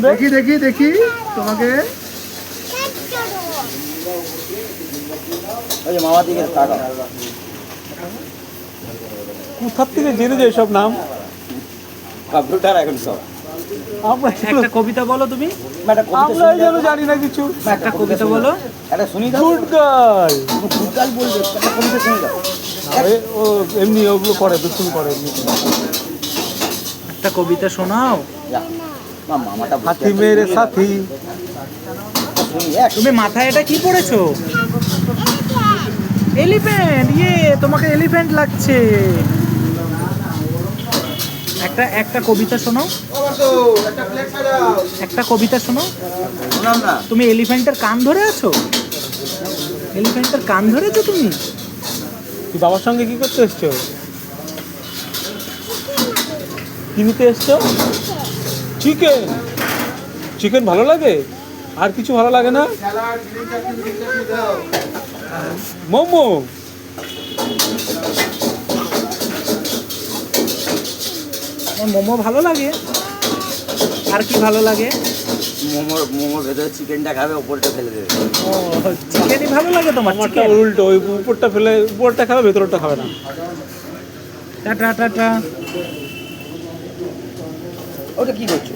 দেখি দেখি দেখি তোমাকে। মামা দিকে টাকা কোথার থেকে জেনে যায় সব নাম? কম্পিউটার এখন সব। আমরা একটা কবিতা বলো তুমি। আমরা যেন জানি না কিছু। একটা কবিতা বলো। একটা শুনি দাও। Good girl. গুড গার্ল বলবে, একটা কবিতা শুনি দাও। ও এমনি ওগুলো করে, দুষ্টুমি করে এমনি। একটা কবিতা শোনাও। মামাটা হাতি মেরে সাথী। তুমি মাথায় এটা কি পড়েছো? এলিফ্যান্ট। তোমাকে এলিফ্যান্ট লাগছে। একটা কবিতা শোনাও। একটা কবিতা শোনাও। শোনাও না। তুমি এলিফ্যান্টের কান ধরে আছো? এলিফ্যান্টের কান ধরেছো তুমি? তুই বাবার সঙ্গে কি করতে এসছো? কি নিতে এসছো? চিকেন। চিকেন ভালো লাগে? আর কিছু ভালো লাগে না? মোমো। মোমো ভালো লাগে। আর কি ভালো লাগে? মোমোর ভেতরে চিকেনটা খাবে, ওপরটা ফেলে দেবে। ও, চিকেনই ভালো লাগে তোমার? আমারটা চিকেন। উল্টো, ওই উপরটা ফেলে উপরটা খাবে, ভেতরটা খাবে না। Tata tata. ওটা কি করছো?